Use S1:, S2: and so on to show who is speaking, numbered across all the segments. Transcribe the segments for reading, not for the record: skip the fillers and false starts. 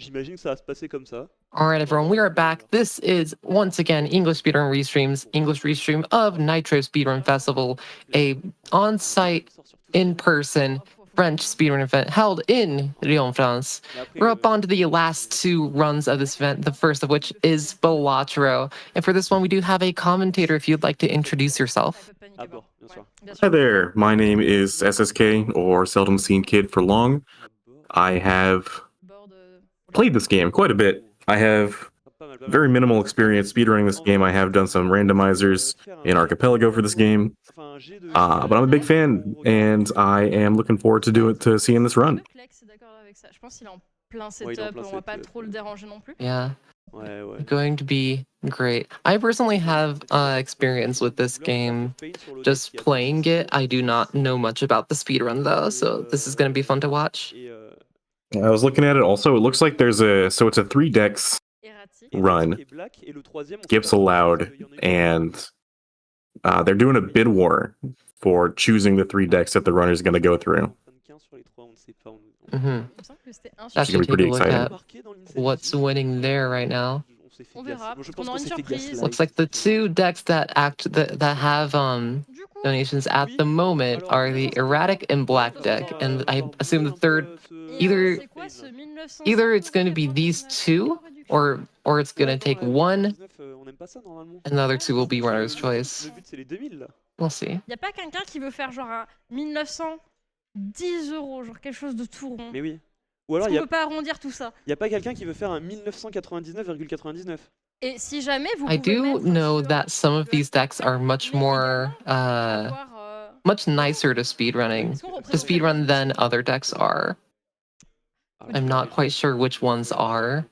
S1: J'imagine que ça va se passer comme ça.
S2: Alright everyone, we are back. This is once again English Speedrun Restreams English restream of Nitro Speedrun Festival, a on-site, in-person French speedrun event held in Lyon, France. We're up onto the last two runs of this event, the first of which is Balatro. And for this one, we do have a commentator if you'd like to introduce yourself.
S3: Hi there, my name is SSK, or seldomseenkid for long. I have played this game quite a bit. I have very minimal experience speedrunning this game. I have done some randomizers in Archipelago for this game, but I'm a big fan, and I am looking forward to seeing this run.
S2: Yeah. Going to be great. I personally have experience with this game, just playing it. I do not know much about the speedrun though, so this is going to be fun to watch.
S3: I was looking at it also. It looks like it's a 3 decks run, skips allowed, and they're doing a bid war for choosing the 3 decks that the runner is going to go through.
S2: That should be pretty exciting. What's winning there right now? Looks like the 2 decks that have donations at the moment are the erratic and black deck, and I assume the third either it's going to be these 2 or it's going to take one and the other 2 will be runner's choice. We'll see.
S4: Y a pas quelqu'un qui veut faire genre un 1910 €, genre quelque chose de tout rond.
S1: Mais oui. Ou alors
S4: on peut pas arrondir tout ça.
S1: Y a pas quelqu'un qui veut faire un 1999,99.
S4: Et si jamais vous
S2: I do know that some of these decks are much more much nicer to speedrun than other decks are. I'm not quite sure which ones are.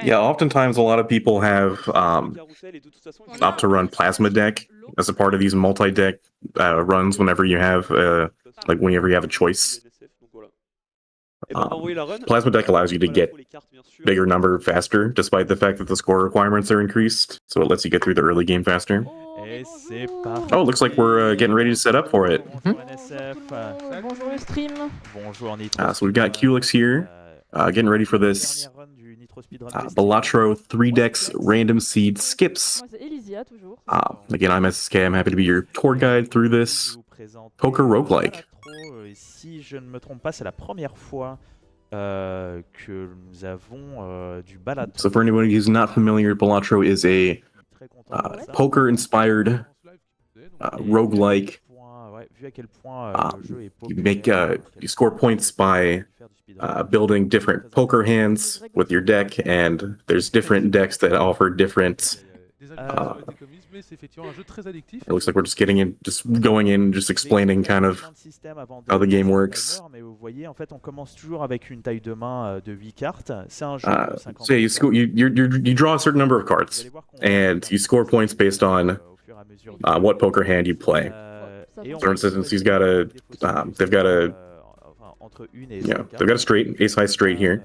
S3: Yeah, oftentimes a lot of people have opt to run Plasma deck as a part of these multi-deck runs whenever you have whenever you have a choice. Plasma deck allows you to get bigger number faster, despite the fact that the score requirements are increased, so it lets you get through the early game faster. Oh, it looks like we're getting ready to set up for it.
S4: Bonjour Restream.
S3: So we've got Qlex here, getting ready for this Balatro 3 decks random seed skips. Again, I'm SSK. I'm happy to be your tour guide through this poker roguelike.
S5: Si je ne me trompe pas, c'est la première fois que nous avons du Balatro.
S3: So for anyone who's not familiar, Balatro is a poker-inspired roguelike. You score points by building different poker hands with your deck, and there's different decks that offer different. It looks like we're just going in, just explaining kind of how the game works. So you draw a certain number of cards, and you score points based on what poker hand you play. For instance, they've got a straight, ace high straight here.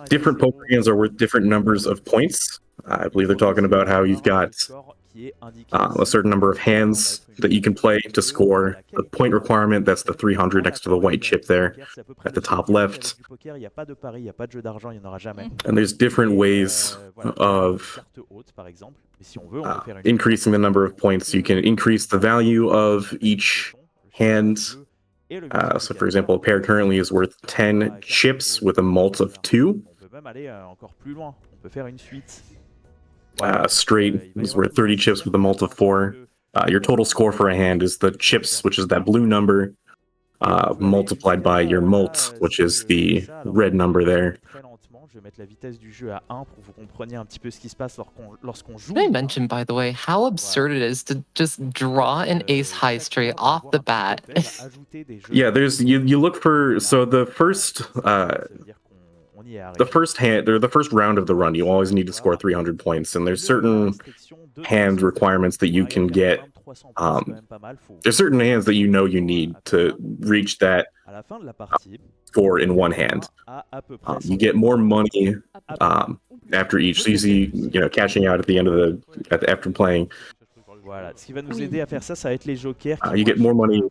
S3: Different poker hands are worth different numbers of points. I believe they're talking about how you've got a certain number of hands that you can play to score the point requirement. That's the 300 next to the white chip there at the top left. And there's different ways of increasing the number of points. You can increase the value of each hand. So for example, a pair currently is worth 10 chips with a mult of 2. Straight is worth 30 chips with a mult of 4. Your total score for a hand is the chips, which is that blue number, multiplied by your mult, which is the red number there.
S2: Did I mention, by the way, how absurd it is to just draw an ace high straight off the bat?
S3: Yeah, you look for, so the first hand, or the first round of the run, you always need to score 300 points, and there's certain hand requirements that you can get. There's certain hands that you need to reach that score in one hand. You get more money after each, so you see, cashing out at the end of after playing. You get more money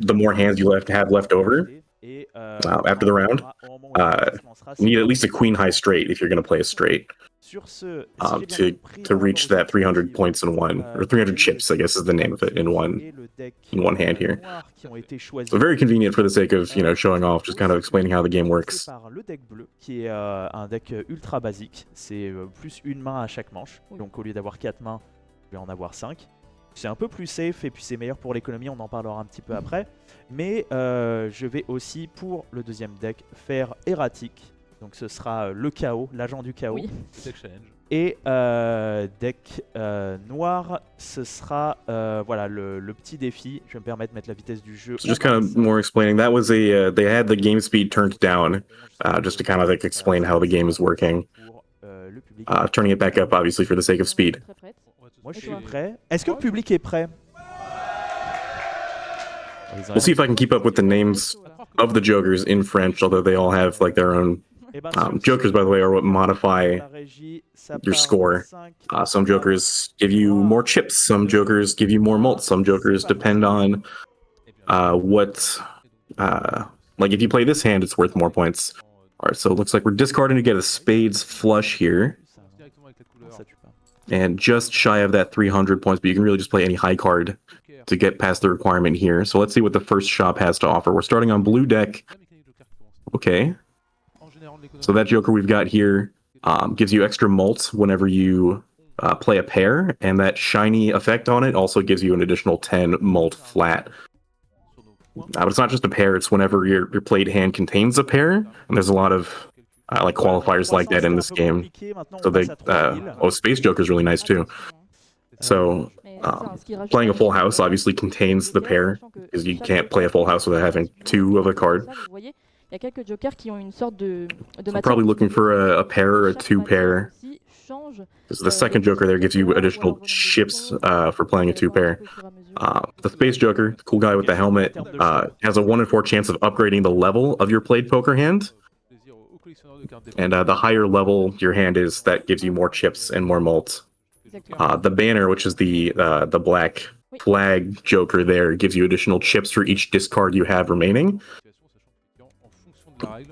S3: the more hands you have left over.
S5: Et,
S3: after the round,
S5: au moment où la partie se lancera,
S3: you need
S5: c'est
S3: at least a queen high straight if you're going to play a straight
S5: sur ce, si j'ai bien
S3: to
S5: compris,
S3: to
S5: par rapport
S3: reach
S5: aux
S3: that
S5: stratégies,
S3: 300 points in one, or 300 chips, I guess is the name of it, in one hand here.
S5: noirs qui ont été choisis.
S3: So very convenient for the sake of showing off, just kind of explaining how the game works.
S5: Par le deck bleu, qui est un deck ultra basique. C'est plus une main à chaque manche. Donc au lieu d'avoir 4 mains, je vais en avoir 5. C'est un peu plus safe et puis c'est meilleur pour l'économie, on en parlera un petit peu après. Mais je vais aussi, pour le deuxième deck, faire erratique. Donc ce sera le chaos, l'agent du chaos.
S6: Oui. Deck challenge.
S5: Et deck noir, ce sera voilà, le petit défi. Je vais me permettre de mettre la vitesse du jeu.
S3: So just kind of more explaining, that was a they had the game speed turned down, just to kind of like explain how the game is working. Turning it back up, obviously, for the sake of speed.
S6: Très prête.
S5: Moi, je suis prêt. Est-ce que le public est prêt?
S3: We'll see if I can keep up with the names of the jokers in French, although they all have like their own. Jokers, by the way, are what modify your score. Some jokers give you more chips, some jokers give you more mults, some jokers depend on what. Like if you play this hand, it's worth more points. Alright, so it looks like we're discarding to get a spades flush here. And just shy of that 300 points, but you can really just play any high card to get past the requirement here. So let's see what the first shop has to offer. We're starting on blue deck. Okay. So that joker we've got here gives you extra mults whenever you play a pair, and that shiny effect on it also gives you an additional 10 mult flat. But it's not just a pair, it's whenever your played hand contains a pair, and there's a lot of like qualifiers like that in this game. So they, Space Joker is really nice too. So playing a full house obviously contains the pair, because you can't play a full house without having 2 of a card.
S6: Il y a quelques jokers qui ont une sorte de
S3: So I'm probably looking for a pair or a 2 pair. Because the second joker there gives you additional chips for playing a 2 pair. The Space Joker, the cool guy with the helmet, has a 1 in 4 chance of upgrading the level of your played poker hand. And the higher level your hand is, that gives you more chips and more mults. The banner, which is the black flag joker there, gives you additional chips for each discard you have remaining. And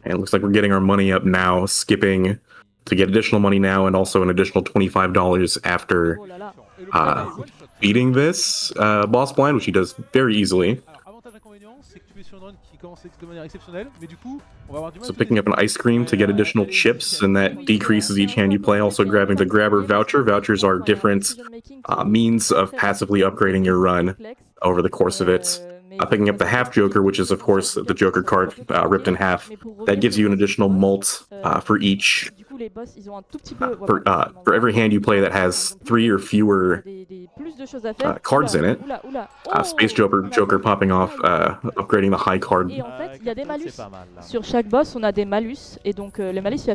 S3: it looks like we're getting our money up now, skipping to get additional money now, and also an additional $25 after beating this boss blind, which he does very easily. So picking up an ice cream to get additional chips, and that decreases each hand you play. Also grabbing the grabber voucher. Vouchers are different means of passively upgrading your run over the course of it. Picking up the half joker, which is of course the joker card ripped in half. That gives you an additional mult for each. For every hand you play that has 3 or fewer cards in it. Space Joker popping off, upgrading the high card.
S6: Et en fait, il y a des malus. Sur chaque boss, on a des malus. Et donc, les malus sont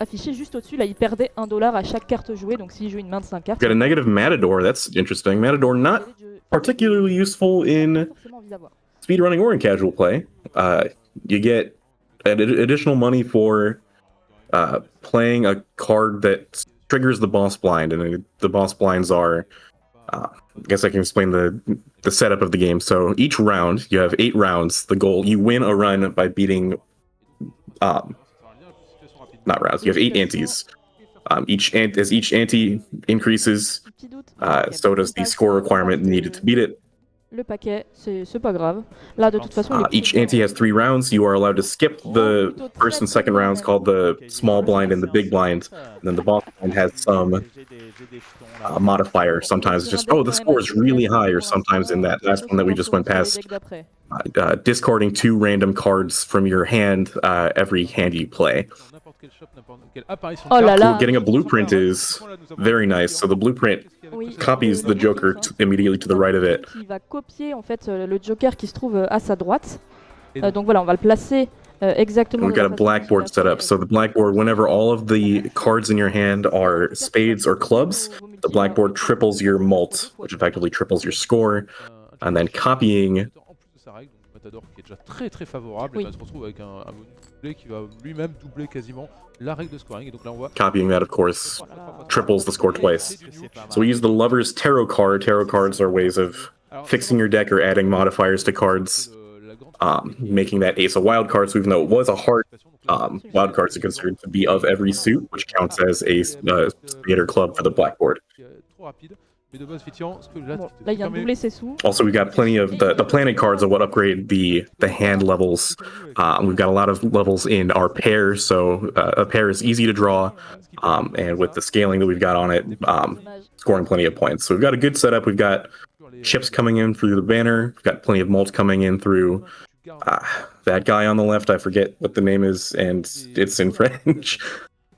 S6: affichés juste au-dessus. Là, il perdait $1 à chaque carte jouée. Donc, s'il joue une main de 5 cartes.
S3: Got a negative Matador, that's interesting. Matador not particularly useful in speedrunning or in casual play. You get additional money for playing a card that triggers the boss blind, and the boss blinds are I guess I can explain the setup of the game. So each round, you have 8 rounds. The goal, you win a run by beating not rounds, you have 8 antes. As each ante increases, so does the score requirement needed to beat it.
S6: Le paquet, c'est pas grave. Là, de toute façon,
S3: each ante has 3 rounds. You are allowed to skip the first and second rounds, called the small blind and the big blind. And then the boss blind has some modifier. Sometimes it's just, oh, the score is really high, or sometimes in that last one that we just went past, discarding 2 random cards from your hand every hand you play.
S6: Oh là là.
S3: Getting a blueprint is very nice. So the blueprint copies the Joker immediately to the right of it.
S6: Il va copier en fait le Joker qui se trouve à sa droite. Donc voilà, on va le placer exactement.
S3: We've got a blackboard set up. So the blackboard, whenever all of the cards in your hand are spades or clubs, the blackboard triples your mult, which effectively triples your score, and then copying.
S7: Qui est déjà très favorable, et on se retrouve avec un doublé qui va lui-même doubler quasiment la règle de scoring. Et donc là on voit
S3: copying that, of course, triples the score twice. So we use the Lover's Tarot card. Tarot cards are ways of fixing your deck or adding modifiers to cards. making that ace a wild card. So even though it was a heart, wild cards are considered to be of every suit, which counts as a spade or club for the blackboard.
S4: Bon, là, il vient de doubler ses sous.
S3: Also, we've got plenty of the planet cards are what upgrade the hand levels. We've got a lot of levels in our pair, so a pair is easy to draw, and with the scaling that we've got on it, scoring plenty of points. So we've got a good setup. We've got chips coming in through the banner. We've got plenty of mulch coming in through that guy on the left. I forget what the name is, and it's in French.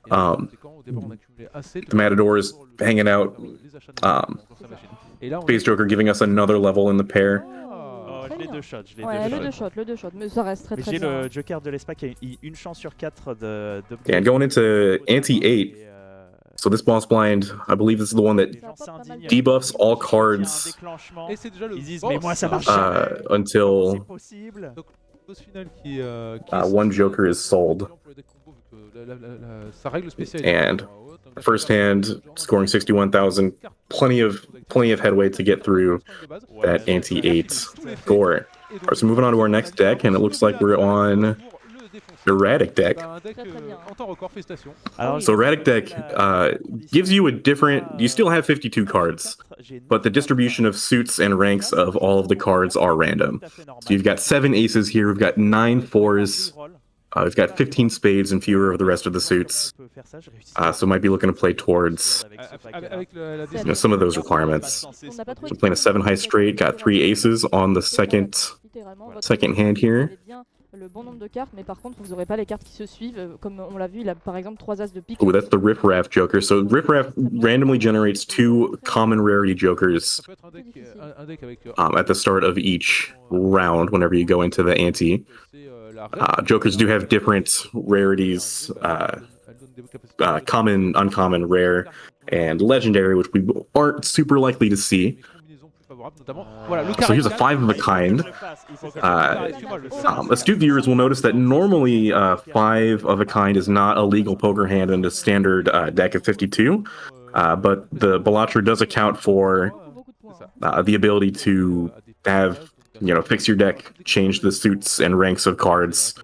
S3: The Matador is hanging out. Space Joker giving us another level in the pair.
S5: Oh, je l'ai deux shots.
S6: Ouais, le deux shots, mais ça reste très très
S5: J'ai
S6: bien.
S5: le Joker de l'Espace qui a une chance sur 4 de...
S3: Yeah, and going into Ante-8, so this boss blind, I believe this is the one that debuffs all cards
S5: Ils disent, mais moi ça marche
S3: until one Joker is sold. And first hand, scoring 61,000, plenty of headway to get through that Ante-8 score. Alright, so moving on to our next deck, and it looks like we're on Erratic deck. So Erratic deck gives you a different, you still have 52 cards, but the distribution of suits and ranks of all of the cards are random. So you've got 7 aces here, we've got 9 fours, we've got 15 spades and fewer of the rest of the suits. So might be looking to play towards some of those requirements. So playing a 7 high straight, got 3 aces on the second hand here.
S6: Le bon nombre de cartes, mais par contre vous n'aurez pas les cartes qui se suivent, comme on l'a vu, il a par exemple 3 as de pique.
S3: Oh, that's the Riff Raff Joker. So Riff Raff randomly generates 2 common rarity Jokers at the start of each round whenever you go into the ante. Jokers do have different rarities, common, uncommon, rare, and legendary, which we aren't super likely to see. So here's a 5 of a kind. Astute viewers will notice that normally 5 of a kind is not a legal poker hand in a standard deck of 52, but the Balatro does account for the ability to have, fix your deck, change the suits and ranks of cards.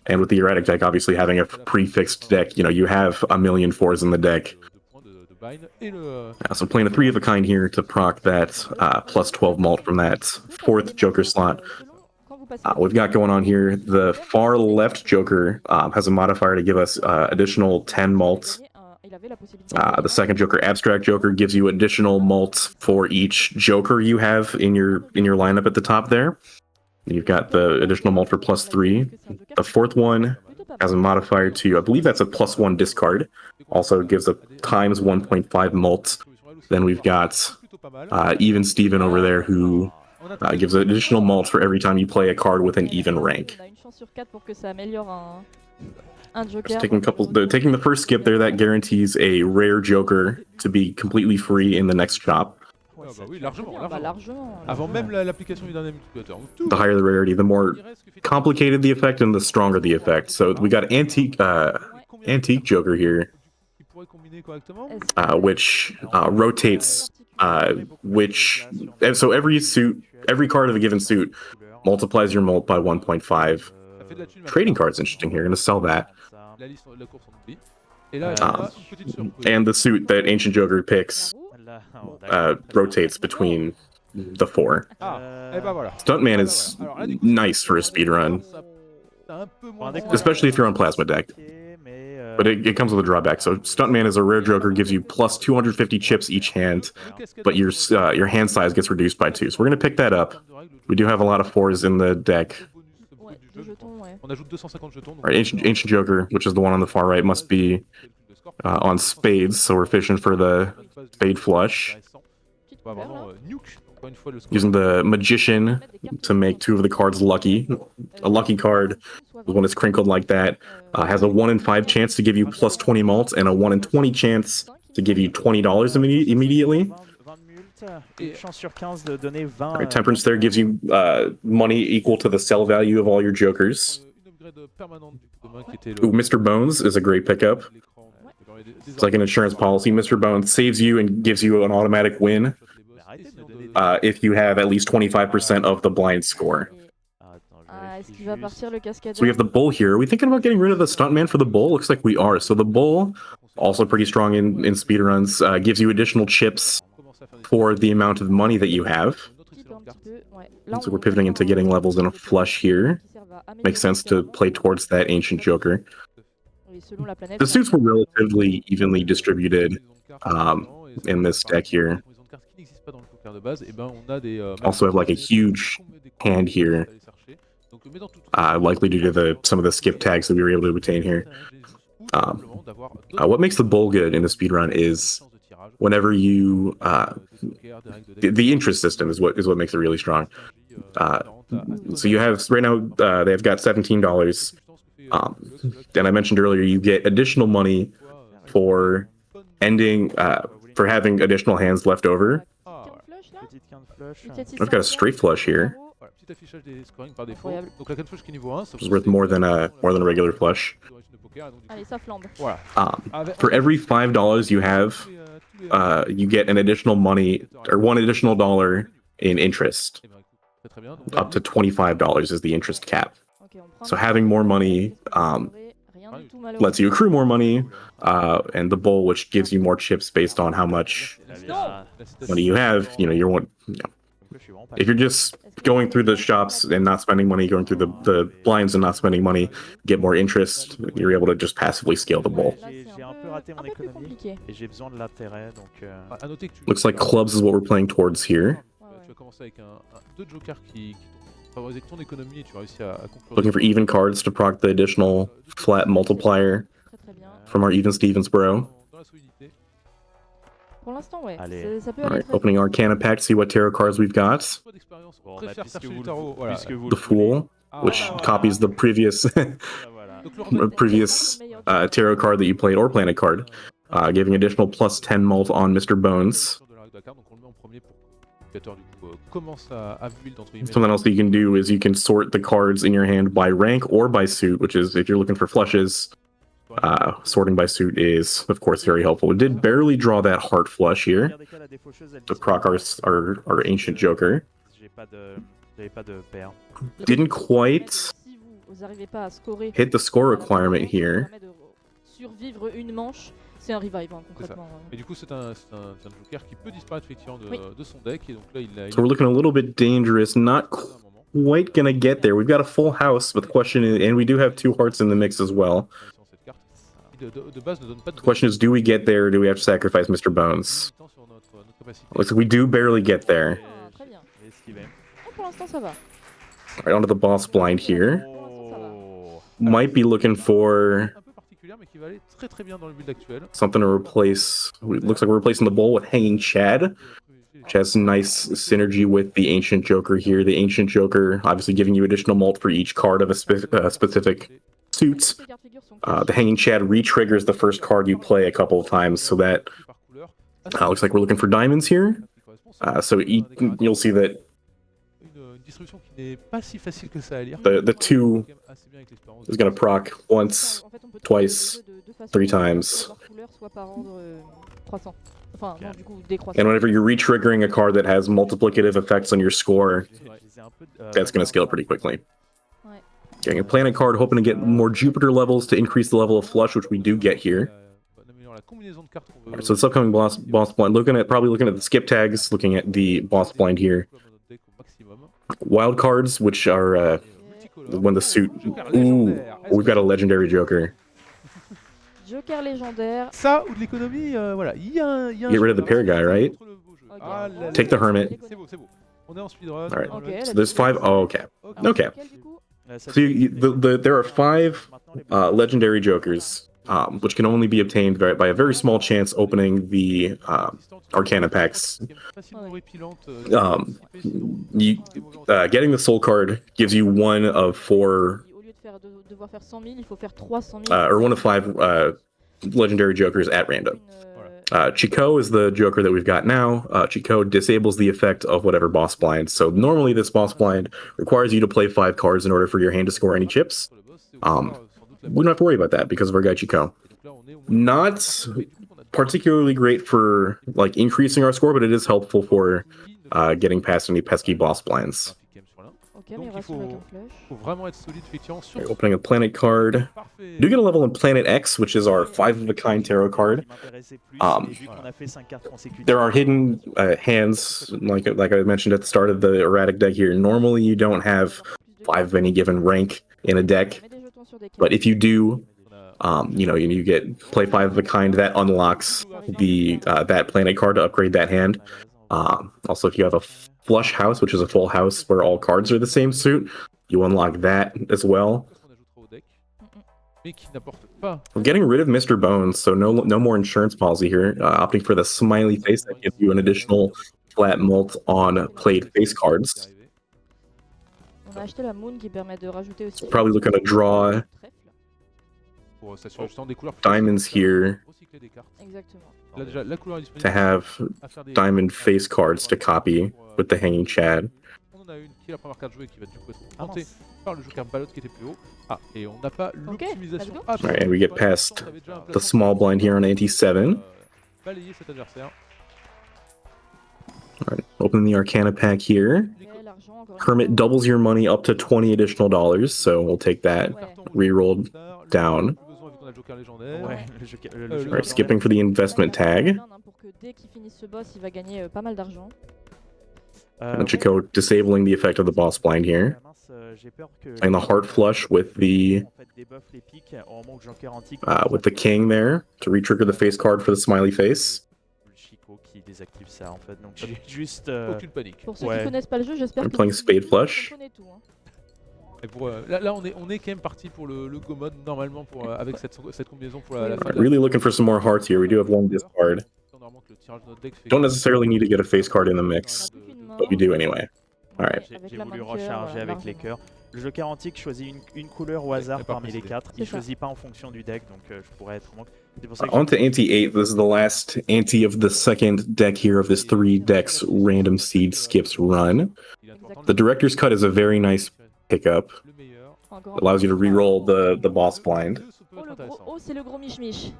S3: And with the Erratic deck obviously having a prefixed deck, you have a million 4s in the deck. So playing a 3 of a kind here to proc that plus 12 malt from that 4th Joker slot. We've got going on here, the far left Joker has a modifier to give us additional 10 malt. The second Joker, Abstract Joker, gives you additional malt for each Joker you have in your lineup at the top there. You've got the additional malt for plus 3. The 4th one has a modifier to, I believe that's a plus 1 discard. Also gives a times 1.5 malt. Then we've got Even Steven over there who gives an additional malt for every time you play a card with an even rank. Just taking the first skip there, that guarantees a rare Joker to be completely free in the next chop. The higher the rarity, the more complicated the effect and the stronger the effect. So we got Antique Joker here, which rotates, so every card of a given suit multiplies your mult by 1.5. Trading card's interesting here, gonna sell that. And the suit that Ancient Joker picks rotates between the 4. Stuntman is nice for a speedrun, especially if you're on Plasma deck. But it comes with a drawback. So Stuntman is a rare Joker, gives you plus 250 chips each hand, but your hand size gets reduced by 2. So we're going to pick that up. We do have a lot of 4s in the deck. Right, Ancient Joker, which is the one on the far right, must be on spades, so we're fishing for the spade flush. Using the Magician to make 2 of the cards lucky. A lucky card, when it's crinkled like that, has a 1 in 5 chance to give you plus 20 malt, and a 1 in 20 chance to give you $20 immediately. Right, Temperance there gives you money equal to the sell value of all your Jokers. Ooh, Mr. Bones is a great pickup. It's like an insurance policy. Mr. Bones saves you and gives you an automatic win if you have at least 25% of the blind score.
S6: Est-ce qu'il va partir le cascadeur?
S3: So we have the bull here. Are we thinking about getting rid of the stuntman for the bull? Looks like we are. So the bull, also pretty strong in speedruns, gives you additional chips for the amount of money that you have. So we're pivoting into getting levels in a flush here. Makes sense to play towards that ancient joker. The suits were relatively evenly distributed in this deck here. Also have like a huge hand here, likely due to some of the skip tags that we were able to obtain here. What makes the bull good in the speedrun is whenever you the interest system is what makes it really strong. So you have right now they've got $17. And I mentioned earlier you get additional money for ending for having additional hands left over. I've got a straight flush here. Which is worth more than a regular flush. For every $5 you have, you get an additional money or $1 additional in interest. Up to $25 is the interest cap. So having more money lets you accrue more money, and the bull, which gives you more chips based on how much money you have. If you're just going through the shops and not spending money, going through the blinds and not spending money, get more interest, you're able to just passively scale the bull. Looks like clubs is what we're playing towards here. Looking for even cards to proc the additional flat multiplier from our Even Stevens bro. Alright, opening Arcana pack to see what tarot cards we've got. The Fool, which copies the previous tarot card that you played, or planet card, giving additional +10 mult on Mr. Bones. Something else that you can do is you can sort the cards in your hand by rank or by suit, which is, if you're looking for flushes, sorting by suit is, of course, very helpful. We did barely draw that heart flush here to proc our ancient joker. Didn't quite hit the score requirement here.
S6: C'est un revive, concrètement.
S7: Et du coup, c'est un joker qui peut disparaître effectivement de son deck. Et donc là,
S3: so we're looking a little bit dangerous. Not quite gonna get there. We've got a full house, but the question is, and we do have 2 hearts in the mix as well. The question is, do we get there, or do we have to sacrifice Mr. Bones? Looks like we do barely get there. Alright, onto the boss blind here. Might be looking for something to replace. It looks like we're replacing the bull with Hanging Chad, which has nice synergy with the Ancient Joker here. The Ancient Joker obviously giving you additional mult for each card of a specific suit. The Hanging Chad re-triggers the first card you play a couple of times, so that looks like we're looking for diamonds here. So you'll see that the 2 is going to proc once, twice, 3 times. And whenever you're re-triggering a card that has multiplicative effects on your score, that's going to scale pretty quickly. Getting a planet card, hoping to get more Jupiter levels to increase the level of flush, which we do get here. Right, so this upcoming boss blind, probably looking at the skip tags, looking at the boss blind here. Wild cards, which are when the suit. Ooh, we've got a legendary joker.
S6: Joker légendaire.
S7: Ça ou de l'économie, voilà.
S3: Get rid of the pair guy, right?
S6: Okay.
S3: Take the hermit.
S7: On est en speedrun.
S3: All right. Okay, so there's 5. Oh, okay. Okay. So there are 5 legendary jokers, which can only be obtained by a very small chance opening the Arcana packs. Getting the soul card gives you 1 of 4, or 1 of 5 legendary jokers at random. Chico is the joker that we've got now. Chico disables the effect of whatever boss blind. So normally this boss blind requires you to play 5 cards in order for your hand to score any chips. We don't have to worry about that because of our guy Chico. Not particularly great for like increasing our score, but it is helpful for getting past any pesky boss blinds.
S6: mais
S7: Donc
S6: il
S7: il
S6: rassure avec
S7: faut,
S6: un flash.
S7: faut vraiment être solide effectivement sur
S3: Alright, opening a planet card.
S7: Parfait.
S3: Do get a level in Planet X, which is our 5-of-a-kind tarot card.
S5: Vu qu'on a fait 5 cartes consécutives.
S3: There are hidden hands, like I mentioned at the start of the erratic deck here. Normally, you don't have 5 of any given rank in a deck, but if you do, you get play 5 of a kind. That unlocks the that planet card to upgrade that hand. Also, if you have a flush house, which is a full house where all cards are the same suit, you unlock that as well. We're getting rid of Mr. Bones, so no more insurance policy here. Opting for the smiley face that gives you an additional flat mult on played face cards.
S6: On a acheté la Moon qui permet de rajouter aussi.
S3: Probably looking to draw diamonds here to have diamond face cards to copy with the hanging Chad.
S7: On en a une qui est la première carte jouée qui va du coup être montée par le joker Balatro qui était plus haut. Ah, et on n'a pas l'optimisation.
S3: Alright, and we get past the small blind here on ante-7.
S7: Balayer cet adversaire.
S3: Alright, opening the Arcana pack here. Kermit doubles your money up to $20 additional, so we'll take that rerolled down. Alright, skipping for the investment tag. And Chico disabling the effect of the boss blind here. And the heart flush with the king there to re-trigger the face card for the smiley face.
S5: Qui désactive ça en fait, donc j'ai juste
S7: aucune panique.
S6: Pour ceux qui connaissent pas le jeu, j'espère
S3: I'm
S6: que
S3: playing spade flush.
S7: Et pour, là on est quand même parti pour le go mode normalement pour avec cette combinaison pour la fin.
S3: Really looking for some more hearts here. We do have one discard. Don't necessarily need to get a face card in the mix, but we do anyway. Alright.
S5: J'ai voulu recharger avec les cœurs. Le joker antique choisit une couleur au hasard parmi les 4. Il choisit pas en fonction du deck, donc je pourrais être manque.
S3: On to ante 8. This is the last ante of the second deck here of this 3 decks random seed skips run. The director's cut is a very nice pickup. It allows you to reroll the boss blind.
S6: Oh, c'est le gros mich-mich.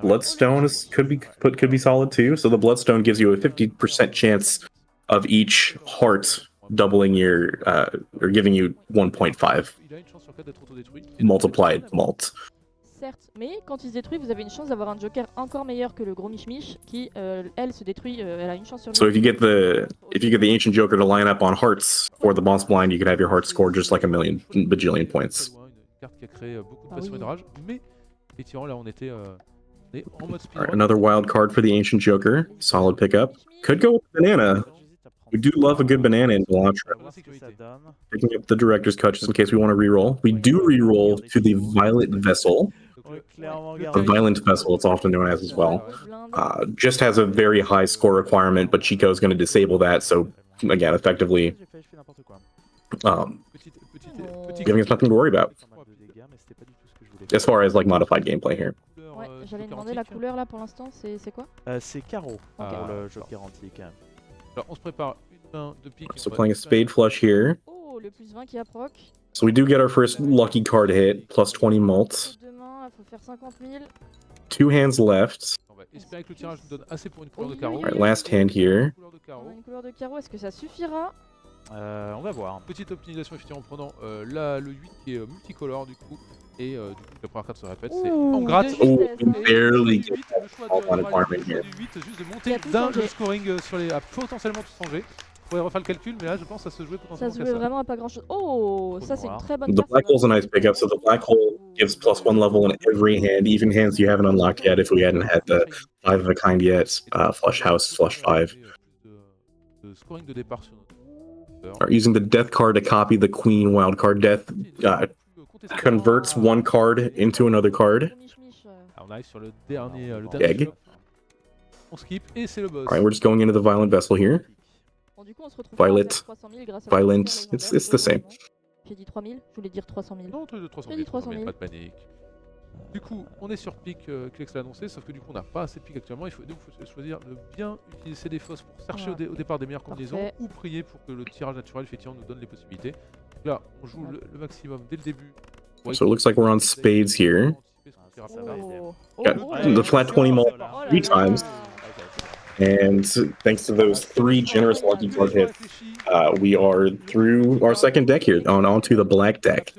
S3: Bloodstone could be solid too. So the Bloodstone gives you a 50% chance of each heart doubling your or giving you 1.5 multiplied mult.
S6: Certes, mais quand il se détruit, vous avez une chance d'avoir un joker encore meilleur que le gros mich-mich qui, elle, se détruit, elle a une chance sur lui.
S3: So if you get the ancient joker to line up on hearts for the boss blind, you could have your heart score just like a bajillion points.
S7: Une carte qui a créé beaucoup de passion et de rage, mais effectivement là on était en mode speedrun.
S3: Alright, another wild card for the ancient joker. Solid pickup. Could go with banana. We do love a good banana in Balatro. Picking up the director's cut just in case we want to reroll. We do reroll to the Violet Vessel. The Violent Vessel, it's often known as well. Just has a very high score requirement, but Chico is going to disable that, so again, effectively giving us nothing to worry about. As far as like modified gameplay here.
S6: Ouais, j'allais demander la couleur là pour l'instant, c'est quoi?
S5: C'est carreau pour le joker antique.
S7: Alors on se prépare une main de pique.
S3: So playing a spade flush here.
S6: Oh, le plus 20 qui a proc.
S3: So we do get our first lucky card hit, plus 20 mult.
S6: Deux mains, il faut faire 50 000.
S3: 2 hands left.
S7: On va espérer que le tirage nous donne assez pour une couleur de carreau.
S3: Alright, last hand here.
S6: On a une couleur de carreau, est-ce que ça suffira?
S5: On va voir.
S7: Petite optimisation effectivement en prenant là le 8 qui est multicolore du coup. Et du coup la première carte se répète, c'est en gratte.
S3: Oh, barely get
S7: Le choix du 8 juste de monter d'un le scoring sur les a potentiellement tout changé. On pourrait refaire le calcul, mais là je pense que ça se jouait potentiellement.
S6: Ça se jouait vraiment à pas grand chose. Oh, ça c'est une très bonne
S3: The
S6: carte.
S3: black hole's a nice pickup, so the black hole gives plus 1 level in every hand, even hands you haven't unlocked yet if we hadn't had the 5 of a kind yet. Flush house, flush 5.
S7: Scoring de départ sur notre...
S3: Are using the death card to copy the queen wildcard. Death converts one card into another card.
S7: Alors on arrive sur le dernier
S3: Egg.
S7: on skip et c'est le boss.
S3: Alright, we're just going into the violent vessel here.
S6: Bon, du coup, on se retrouve
S3: Violet.
S6: 300 000 grâce à
S3: Violent, it's the same.
S6: J'ai dit 3000, je voulais dire 300 000.
S7: Non, de 300
S6: J'ai
S7: 000,
S6: dit 300 000.
S7: pas de panique. Du coup, on est sur pic, Qlex l'a annoncé, sauf que du coup, on n'a pas assez de pic actuellement. Donc, il faut choisir de bien utiliser des fosses pour chercher au départ des meilleures combinaisons ou prier pour que le tirage naturel effectivement nous donne les possibilités. Donc là, on joue le maximum dès le début.
S3: So it looks like we're on spades here.
S6: Oh.
S3: Got the flat 20 mult 3 times. And thanks to those 3 generous lucky card hits, we are through our second deck here, onto the black deck.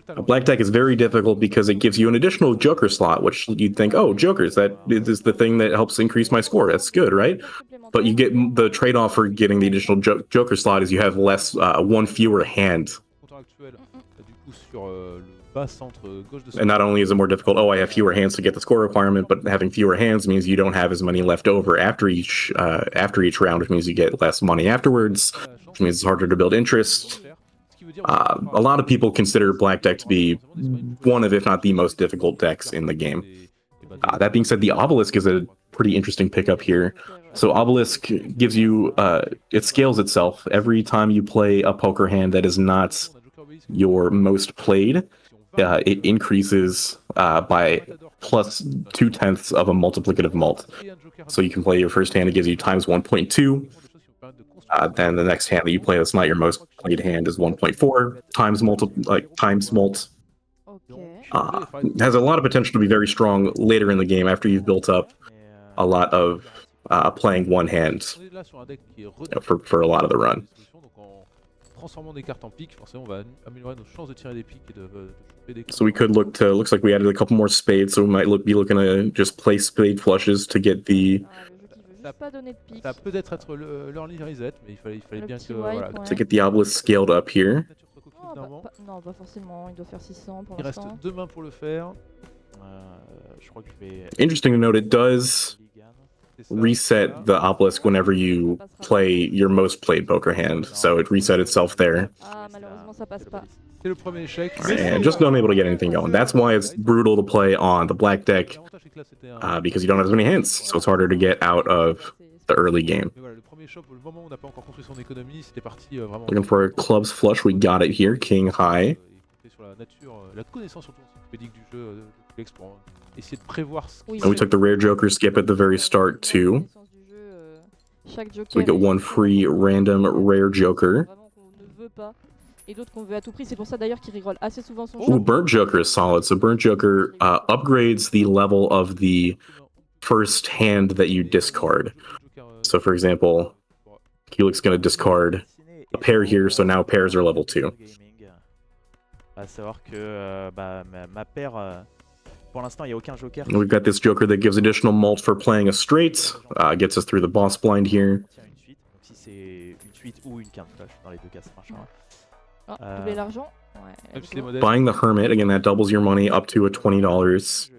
S3: A black deck is very difficult because it gives you an additional joker slot, which you'd think, oh, jokers, that is the thing that helps increase my score. That's good, right? But you get the trade-off for getting the additional joker slot is you have less, one fewer hand. And not only is it more difficult, oh, I have fewer hands to get the score requirement, but having fewer hands means you don't have as many left over after each round, which means you get less money afterwards, which means it's harder to build interest. A lot of people consider black deck to be one of, if not the most difficult decks in the game. That being said, the obelisk is a pretty interesting pickup here. So obelisk gives you, it scales itself. Every time you play a poker hand that is not your most played, it increases by plus 2/10 of a multiplicative mult. So you can play your first hand, it gives you times 1.2. Then the next hand that you play that's not your most played hand is 1.4 times mult. Has a lot of potential to be very strong later in the game after you've built up a lot of playing one hand for a lot of the run. So we could look to, looks like we added a couple more spades, so we might be looking to just play spade flushes to get the... To get the obelisk scaled up here.
S6: Non, pas forcément, il doit faire 600 pour
S7: Il reste
S6: l'instant.
S7: 2 mains pour le faire.
S3: Interesting to note, it does reset the obelisk whenever you play your most played poker hand, so it reset itself there.
S6: Ah, malheureusement, ça passe pas.
S7: C'est le premier échec.
S3: And just unable to get anything going. That's why it's brutal to play on the black deck, because you don't have as many hands, so it's harder to get out of the early game. Looking for a clubs flush, we got it here, king high. And we took the rare joker skip at the very start too. So we get one free random rare joker. Ooh, burnt joker is solid. So burnt joker upgrades the level of the first hand that you discard. So for example, Qlex is going to discard a pair here, so now pairs are level 2. We've got this joker that gives additional mult for playing a straight, gets us through the boss blind here. Buying the hermit, again that doubles your money up to a $20.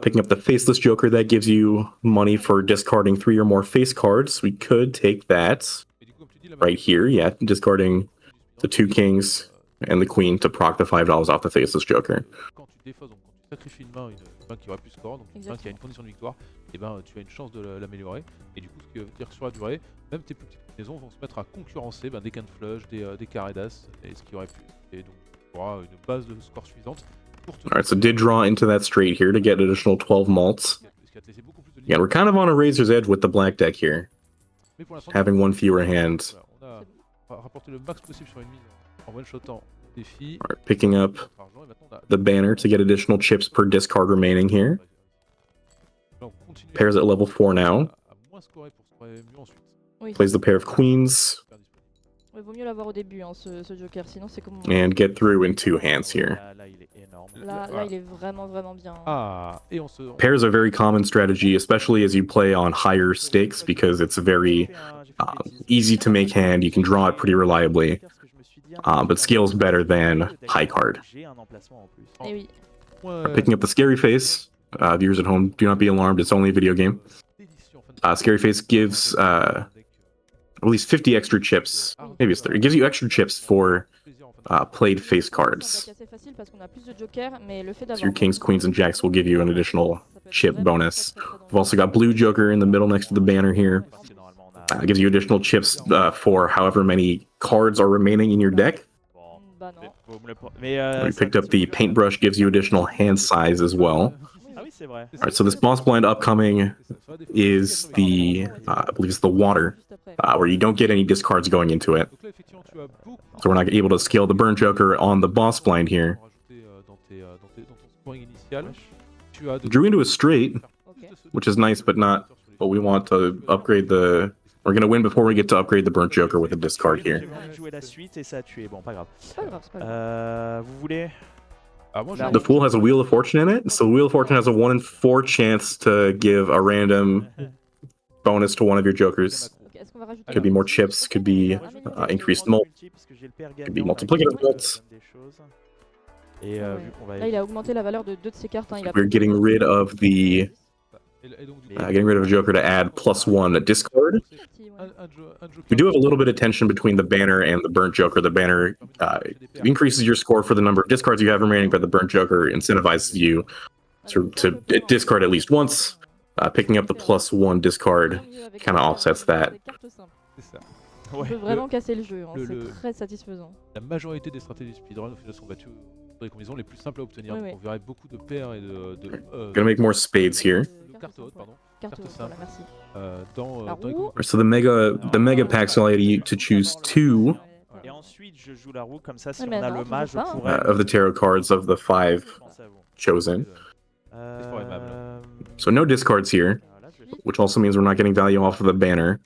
S3: Picking up the faceless joker, that gives you money for discarding 3 or more face cards. We could take that right here, yeah, discarding the 2 kings and the queen to proc the $5 off the faceless joker.
S7: Sacrifie une main qui aurait plus score, donc une main qui a une condition de victoire, et ben tu as une chance de l'améliorer. Et du coup, ce qui veut dire que sur la durée, même tes petites maisons vont se mettre à concurrencer des cannes flush, des carrés d'as, et ce qui aurait pu. Et donc tu auras une base de score suffisante.
S3: Alright, so did draw into that straight here to get additional 12 malts. Yeah, we're kind of on a razor's edge with the black deck here, having one fewer hand.
S7: On a rapporté le max possible sur une mise en one-shotant.
S3: Alright, picking up the banner to get additional chips per discard remaining here. Pairs at level 4 now. Plays the pair of queens. And get through in 2 hands here. Pairs are a very common strategy, especially as you play on higher stakes, because it's a very easy to make hand. You can draw it pretty reliably. But scales better than high card. Picking up the scary face. Viewers at home, do not be alarmed. It's only a video game. Scary face gives at least 50 extra chips. Maybe it's 30. It gives you extra chips for played face cards. So your kings, queens, and jacks will give you an additional chip bonus. We've also got blue joker in the middle next to the banner here. Gives you additional chips for however many cards are remaining in your deck. We picked up the paintbrush, gives you additional hand size as well. Alright, so this boss blind upcoming is the, I believe it's the water, where you don't get any discards going into it. So we're not able to scale the burn joker on the boss blind here. Drew into a straight, which is nice, but not but we want to upgrade the. We're gonna win before we get to upgrade the burnt joker with a discard here.
S5: J'ai envie de jouer la suite et ça a tué. Bon, pas grave.
S6: C'est pas grave, c'est pas grave.
S5: Vous voulez
S7: Ah, moi,
S5: La-
S3: The Fool has a Wheel of Fortune in it, so the Wheel of Fortune has a 1 in 4 chance to give a random bonus to one of your jokers.
S6: Ok, est-ce qu'on va rajouter
S3: Could be more chips, could be increased mult.
S5: Could
S3: be multiplicative mults.
S5: Et
S6: Ouais.
S5: vu qu'on va
S6: Là, il a augmenté la valeur de 2 de ses cartes. Hein. Il a
S3: We're getting rid of the
S7: Et donc, du
S3: getting rid of a joker to add +1 a discard.
S7: un joker.
S3: We do have a little bit of tension between the banner and the burnt joker. The banner increases your score for the number of discards you have remaining, but the burnt joker incentivizes you to discard at least once. Picking up the +1 discard kind of offsets that.
S7: C'est ça.
S6: On peut vraiment casser le jeu, hein.
S7: le-
S6: C'est très satisfaisant.
S7: La majorité des stratégies speedrun au final sont battues sur les combinaisons les plus simples à obtenir.
S6: Oui,
S7: Donc
S6: oui.
S7: on verrait beaucoup de paires et
S3: Gonna make more spades here.
S7: de cartes hautes, pardon.
S6: Carte
S7: Carte
S6: haute,
S7: simple.
S6: voilà, merci.
S7: Dans
S6: La
S7: les
S6: roue.
S3: So the mega packs allow you to choose 2
S5: Et ensuite, je joue la roue comme ça. Si
S6: Ouais,
S5: on
S6: mais
S5: a
S6: non,
S5: le
S6: tu
S5: mage,
S6: joues
S5: je
S6: pas, hein.
S5: pourrais.
S3: of the tarot cards of the 5
S5: Je pense à vous.
S3: chosen.
S7: fort aimable.
S3: So no discards here,
S5: Voilà, je vais-
S3: which also means we're not getting value off of the banner.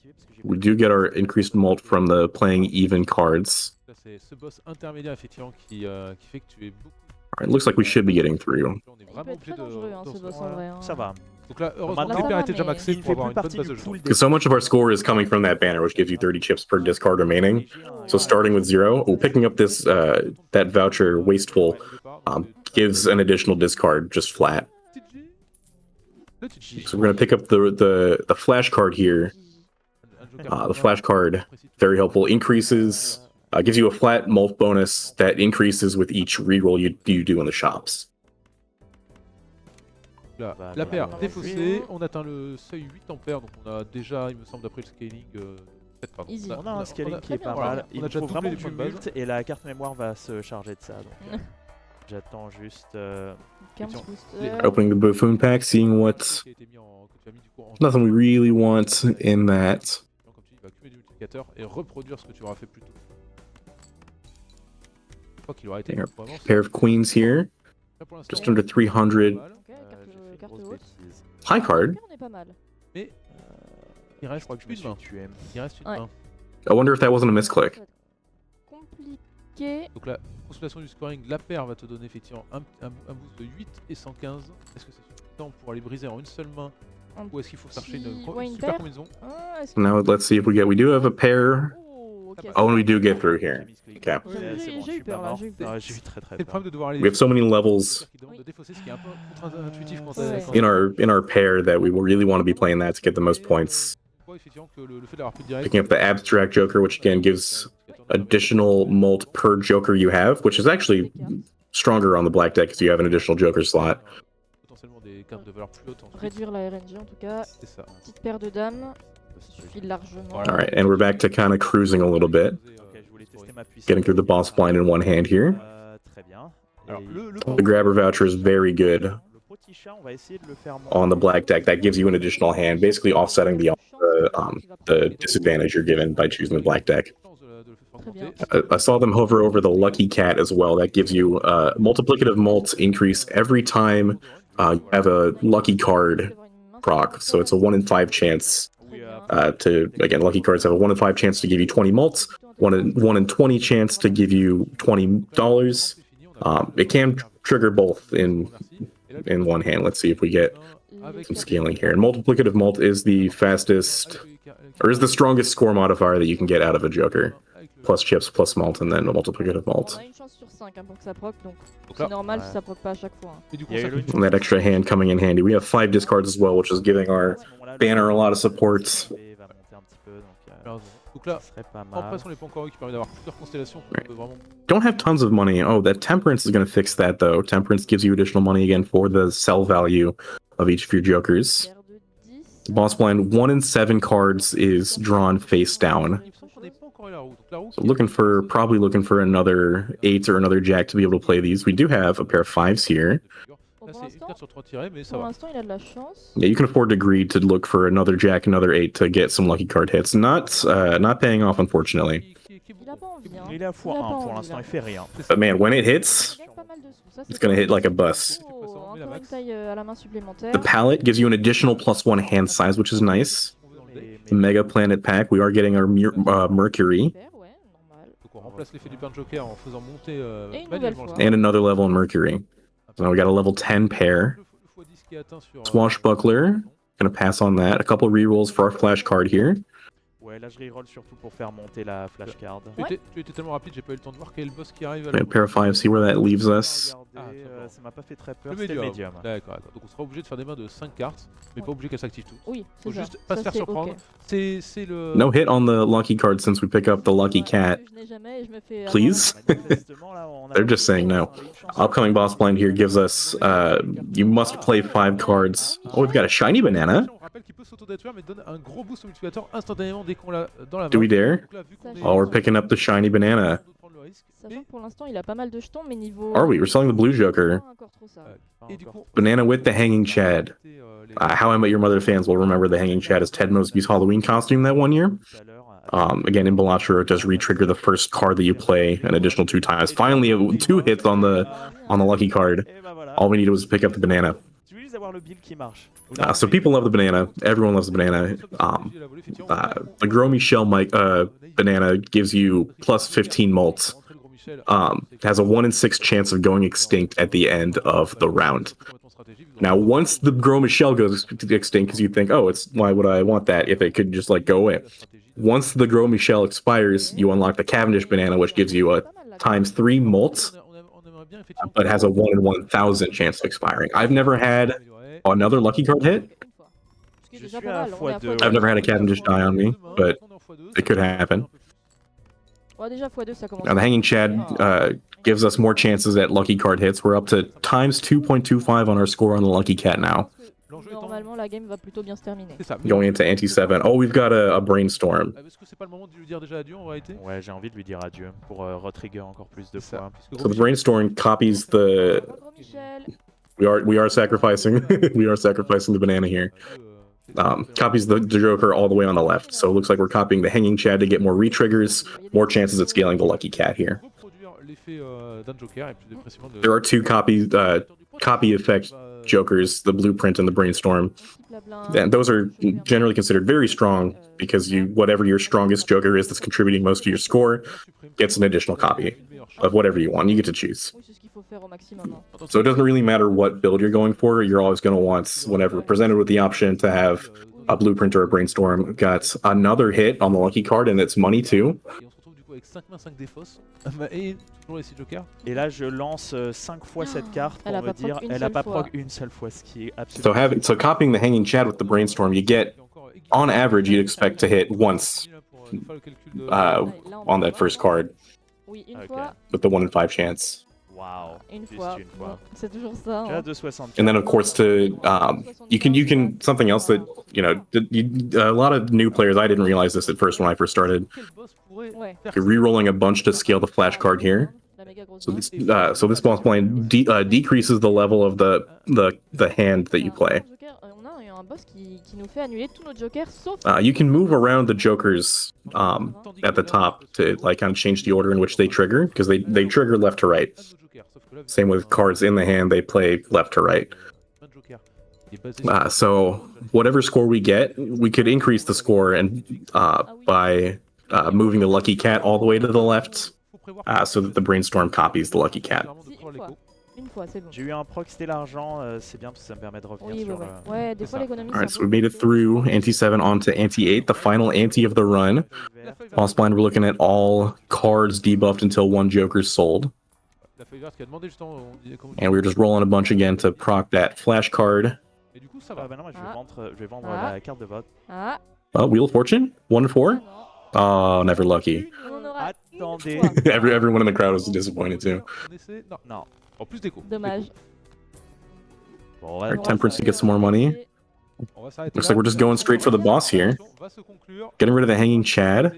S3: We do get our increased mult from the playing even cards.
S7: Là, c'est ce boss intermédiaire effectivement qui fait que tu es beaucoup.
S3: Alright, looks like we should be getting through.
S7: On est
S6: Il peut
S7: vraiment
S6: être très
S7: obligé
S6: dangereux, hein,
S7: de
S6: ce
S7: se-
S6: boss en vrai. hein.
S5: Ça va.
S7: Donc là, heureusement,
S5: Maintenant,
S7: les
S6: ça
S7: paires
S6: va,
S7: étaient déjà
S6: mais
S7: maxées
S5: Il ne
S7: pour
S5: fait
S7: avoir
S5: plus
S7: une bonne
S5: partie
S7: base
S5: du
S7: de jeu.
S5: pool des.
S3: Because so much of our score is coming from that banner, which gives you 30 chips per discard remaining. So starting with 0, picking up this that voucher wasteful gives an additional discard just flat. So we're gonna pick up the flash card here. The flash card, very helpful. Increases, gives you a flat mult bonus that increases with each reroll you do in the shops.
S7: Là,
S5: Bah,
S7: la paire
S6: voilà.
S7: défaussée, on atteint le seuil 8 ampères, donc on a déjà, il me semble, d'après le scaling, 7, pardon.
S6: Easy.
S5: On a un scaling qui est pas
S7: voilà,
S5: mal.
S7: on
S5: Il
S7: a déjà
S5: faut
S7: doublé
S5: vraiment
S7: les
S5: du
S7: points de base.
S5: mult et la carte mémoire va se charger de ça. Donc, j'attends juste.
S6: Camps
S7: Tiens,
S6: booster.
S3: Opening the buffoon pack, seeing what
S7: Qui a été mis en- que tu as mis, du coup, en-
S3: nothing we really want in that.
S7: Comme tu dis, il va cumuler des multiplicateurs et reproduire ce que tu auras fait plus tôt. Je crois qu'il aura été.
S3: There.
S7: Vraiment,
S3: Pair of queens here,
S7: là, pour l'instant,
S3: just under 300.
S7: pas mal.
S6: Ok,
S5: j'ai fait
S6: carte
S5: grosse
S6: haute.
S5: bêtise.
S3: High card.
S6: Ok, on est pas mal.
S7: Mais il
S5: Je
S7: reste
S5: crois que je me
S7: une
S5: suis
S7: main.
S5: tué.
S7: Il reste une
S6: Ouais.
S7: main.
S3: I wonder if that wasn't a misclick.
S6: Compliqué.
S7: Donc la consolation du scoring, la paire va te donner effectivement un boost de 8 et 115. Est-ce que c'est suffisant pour aller briser en une seule main
S6: Un
S7: ou est-ce qu'il faut chercher une,
S6: petit- ouais, une
S7: super
S6: paire.
S7: combinaison?
S6: Ah, est-ce que-
S3: Now let's see if we do have a pair.
S6: Oh, ok.
S3: Oh, and we do get through here.
S5: J'ai misclick.
S3: Okay.
S5: C'est
S6: J'ai-
S5: bon,
S6: j'ai
S5: je
S6: eu
S5: suis
S6: peur,
S5: pas
S6: là,
S5: mort.
S6: j'ai eu peur.
S5: Ah, j'ai eu très très
S7: C'est le
S5: peur.
S7: problème de devoir aller.
S3: We have so many levels
S7: qui demande de défausser, ce qui est un peu contre-intuitif quand
S6: Ouais.
S7: quand-
S3: in our pair that we really want to be playing that to get the most points.
S7: Ouais, effectivement, que le fait d'avoir plus de direct.
S3: Picking up the abstract joker, which again gives additional mult per joker you have, which is actually stronger on the black deck because you have an additional joker slot.
S7: Potentiellement des cartes de valeur plus haute ensuite.
S6: Réduire la RNG en tout cas.
S7: C'est ça.
S6: Petite paire de dames. Ça suffit largement.
S7: Voilà.
S3: All right, and we're back to kind of cruising a little bit,
S5: Ok, je voulais tester ma puissance.
S3: getting through the boss blind in one hand here.
S5: Très bien.
S7: Alors,
S5: Et-
S7: le
S3: The grabber voucher is very good
S5: Le petit chat, on va essayer de le faire
S3: on the black deck. That gives you an additional hand, basically offsetting the disadvantage you're given by choosing the black deck.
S6: Très bien.
S3: I saw them hover over the lucky cat as well. That gives you multiplicative mult increase every time you have a lucky card proc. So it's a 1 in 5 chance to, again, lucky cards have a 1 in 5 chance to give you 20 mults, 1 in 20 chance to give you $20. It can trigger both in one hand. Let's see if we get some scaling here. And multiplicative mult is the fastest, or is the strongest score modifier that you can get out of a joker. Plus chips, plus malt, and then a multiplicative
S6: On
S3: malt.
S6: a une chance sur 5 pour que ça proc, donc
S7: Donc
S6: c'est
S7: là,
S6: normal
S5: ouais.
S6: si ça proc pas à chaque fois. hein.
S7: et du coup,
S5: Il y a
S7: ça
S5: eu
S7: fait
S5: une-
S7: une-
S3: And that extra hand coming in handy. We have 5 discards as well, which is giving our banner a lot of supports.
S5: Va monter un petit peu, donc,
S7: Alors, donc là,
S5: ça serait pas
S7: en
S5: mal.
S7: face, on n'est pas encore eu qui permet d'avoir plusieurs constellations. On peut vraiment.
S3: Don't have tons of money. Oh, that temperance is going to fix that though. Temperance gives you additional money again for the sell value of each of your jokers.
S6: Paire de 10.
S3: Boss blind, 1 in 7 cards is drawn face down.
S7: Il me semble qu'on n'est pas encore eu la roue. Donc la roue,
S3: So probably looking for another 8 or another jack to be able to play these. We do have a pair of 5s here.
S6: Bon,
S7: Là,
S6: pour
S7: c'est une
S6: l'instant,
S7: carte sur 3 tirées, mais ça
S6: pour
S7: va.
S6: l'instant, il a de la chance.
S3: Yeah, you can afford to greed to look for another jack, another 8 to get some lucky card hits. Not paying off, unfortunately.
S7: Qui est
S6: Il a
S7: bon.
S6: pas envie. Hein.
S5: Il est à
S6: Il a
S5: x1
S6: pas
S5: pour
S6: envie,
S5: l'instant,
S6: là.
S5: il fait rien.
S3: But man, when it hits,
S6: Il gagne pas mal de sous.
S3: It's gonna hit like a bus.
S6: Oh, encore une taille à la main supplémentaire.
S3: The palette gives you an additional +1 hand size, which is nice. The Mega Planet pack, we are getting our Mercury.
S6: Super, ouais, normal.
S7: Donc on remplace l'effet du pain de joker en faisant monter
S6: Et une
S7: manuellement
S6: nouvelle
S7: le
S6: fois.
S3: And another level in Mercury. So now we got a level 10 pair.
S7: Le x10 qui est atteint sur,
S3: Swashbuckler. Gonna pass on that. A couple rerolls for our flash card here.
S5: Ouais, là je reroll surtout pour faire monter la flashcard.
S7: Tu étais tellement rapide, j'ai pas eu le temps de voir quel boss qui arrive.
S3: And pair of 5, see where that leaves us.
S5: Ça m'a pas fait très peur,
S7: Le
S5: c'était le
S7: médium.
S5: médium.
S7: D'accord. Donc on sera obligé de faire des mains de 5 cartes, mais pas obligé qu'elles s'activent toutes.
S6: Oui,
S7: Faut
S6: c'est ça.
S7: juste pas se
S6: Ça,
S7: faire
S6: c'est
S7: surprendre.
S6: ok.
S7: C'est le.
S3: No hit on the lucky card since we pick up the lucky
S6: Ouais,
S3: cat.
S6: je n'ai jamais et je me fais
S3: Please?
S5: Manifestement, là, on a
S3: They're just saying no. Upcoming boss blind here gives us, you must play 5 cards. Oh, we've got a shiny banana.
S7: On rappelle qu'il peut s'autodétruire, mais donne un gros boost au multiplicateur instantanément dès qu'on l'a dans la main.
S3: Do we dare?
S7: Donc là, vu qu'on est-
S3: Oh, we're picking up the shiny banana.
S6: Sachant que pour l'instant, il a pas mal de jetons, mais niveau.
S3: Are we? We're selling the blue joker.
S6: Pas encore trop ça.
S7: Et du coup,
S3: Banana with the hanging Chad. How I Met Your Mother fans will remember the hanging Chad as Ted Mosby's Halloween costume that one year. Again, in Balatro, it does re-trigger the first card that you play an additional 2 times. Finally, 2 hits on the lucky card. All we needed was to pick up the banana. So people love the banana. Everyone loves the banana. The Gromy Shell banana gives you plus 15 molt. Has a 1 in 6 chance of going extinct at the end of the round. Now, once the Gromy Shell goes extinct, because you think, oh, why would I want that if it could just like go away? Once the Gromy Shell expires, you unlock the Cavendish banana, which gives you a ×3 molt, but has a 1 in 1,000 chance of expiring. I've never had another lucky card hit. I've never had a Cavendish die on me, but it could happen. Now the Hanging Chad gives us more chances at lucky card hits. We're up to ×2.25 on our score on the lucky cat now.
S6: Normalement, la game va plutôt bien se terminer.
S3: Going into ante 7. Oh, we've got a brainstorm.
S7: Est-ce que c'est pas le moment de lui dire déjà adieu en réalité?
S5: Ouais, j'ai envie de lui dire adieu pour retrigger encore plus de fois.
S3: So the brainstorm copies the. We are sacrificing. We are sacrificing the banana here. Copies the Joker all the way on the left. So it looks like we're copying the Hanging Chad to get more re-triggers, more chances at scaling the lucky cat here. There are 2 copy effect Jokers, the Blueprint and the Brainstorm. And those are generally considered very strong because whatever your strongest Joker is that's contributing most to your score gets an additional copy of whatever you want. You get to choose. So it doesn't really matter what build you're going for. You're always going to want, whenever presented with the option to have a Blueprint or a Brainstorm, got another hit on the lucky card, and it's money too.
S5: Et là, je lance 5 fois cette carte pour me dire elle a pas proc une seule fois, ce qui est absolument.
S3: So copying the Hanging Chad with the Brainstorm, you get, on average, you'd expect to hit once on that first card with the 1 in 5 chance.
S5: Wow.
S6: Une fois. C'est toujours ça. Hein.
S3: And then, of course, you can something else that a lot of new players. I didn't realize this at first when I first started. You're re-rolling a bunch to scale the flash card here. So this boss blind decreases the level of the hand that you play. You can move around the jokers at the top to kind of change the order in which they trigger, because they trigger left to right. Same with cards in the hand, they play left to right. So whatever score we get, we could increase the score and by moving the lucky cat all the way to the left, so that the Brainstorm copies the lucky cat.
S5: J'ai eu un proc, c'était l'argent, c'est bien parce que ça me permet de revenir sur
S6: ouais, des fois l'économie.
S3: Alright, so we made it through ante 7 onto ante 8, the final ante of the run. Boss blind, we're looking at all cards debuffed until 1 Joker's sold. And we're just rolling a bunch again to proc that flash card.
S5: Bah non, je vais vendre la carte de vote.
S3: Wheel of Fortune? 1 in 4? Oh, never lucky.
S5: Attendez.
S3: Everyone in the crowd was disappointed too.
S5: Non.
S6: Dommage.
S3: Alright, Temperance to get some more money. Looks like we're just going straight for the boss here. Getting rid of the Hanging Chad.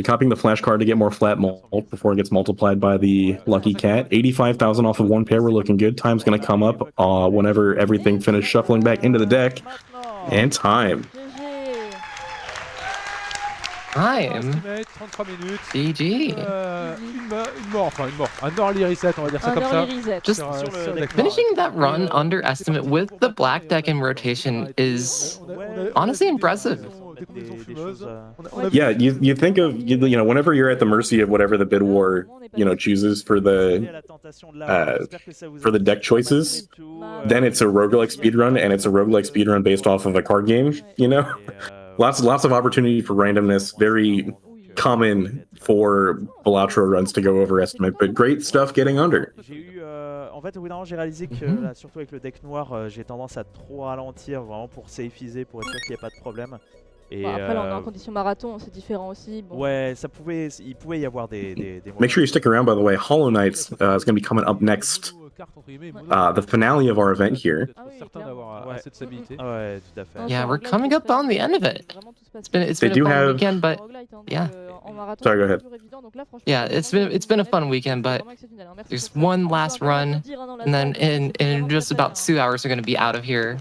S3: Copying the flash card to get more flat mult before it gets multiplied by the lucky cat. 85,000 off of 1 pair. We're looking good. Time's gonna come up whenever everything finishes shuffling back into the deck. And time.
S2: Time.
S7: estimate, 33 minutes.
S2: GG.
S7: Une mort. Un early reset, on va dire ça
S6: Un
S7: comme ça.
S6: early reset.
S2: Just
S7: Sur le deck.
S2: finishing that run under estimate with the black deck in rotation is honestly impressive.
S3: Yeah, you think of whenever you're at the mercy of whatever the bid war chooses for the deck choices, then it's a roguelike speedrun, and it's a roguelike speedrun based off of a card game. Lots of opportunity for randomness. Very common for Balatro runs to go over estimate, but great stuff getting under.
S5: En fait, au bout d'un moment, j'ai réalisé que, là, surtout avec le deck noir, j'ai tendance à trop ralentir vraiment pour safeiser, pour être sûr qu'il n'y ait pas de problème. Et
S6: Après, là, on est en condition marathon, c'est différent aussi. Bon.
S5: Ouais, il pouvait y avoir des
S3: Make sure you stick around, by the way. Hollow Knights is going to be coming up next. The finale of our event here.
S2: Yeah, we're coming up on the end of it. It's been a fun weekend, but yeah.
S3: Sorry, go ahead.
S2: Yeah, it's been a fun weekend, but there's one last run, and then in just about 2 hours we're gonna be out of here.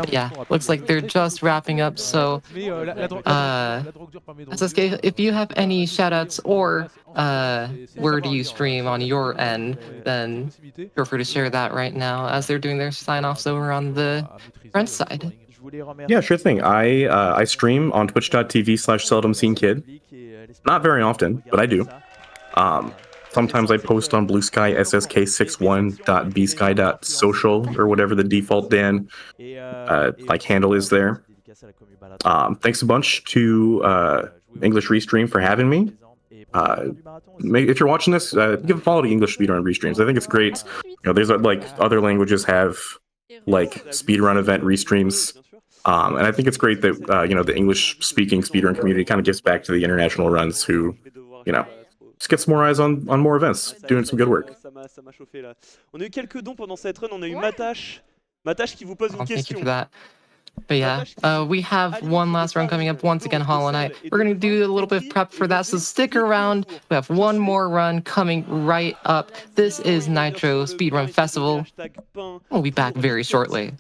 S2: Yeah, looks like they're just wrapping up. So, SSK, if you have any shoutouts or where do you stream on your end, then feel free to share that right now as they're doing their sign-offs over on the front side.
S3: Yeah, sure thing. I stream on twitch.tv/seldomseenkid. Not very often, but I do. Sometimes I post on Blue Sky ssk61.bsky.social or whatever the default Dan handle is there. Thanks a bunch to English Restream for having me. If you're watching this, give a follow to English Speedrun Restreams. I think it's great. There's other languages have speedrun event restreams. And I think it's great that the English-speaking speedrun community kind of gives back to the international runs who, just get some more eyes on more events, doing some good work.
S1: Ça m'a chauffé là. On a eu quelques dons pendant cette run. On a eu Matash qui vous pose une
S2: Thank you
S1: question.
S2: for that. But yeah, we have one last run coming up once again, Hollow Knight. We're gonna do a little bit of prep for that, so stick around. We have one more run coming right up. This is Nitro Speedrun Festival. We'll be back very shortly.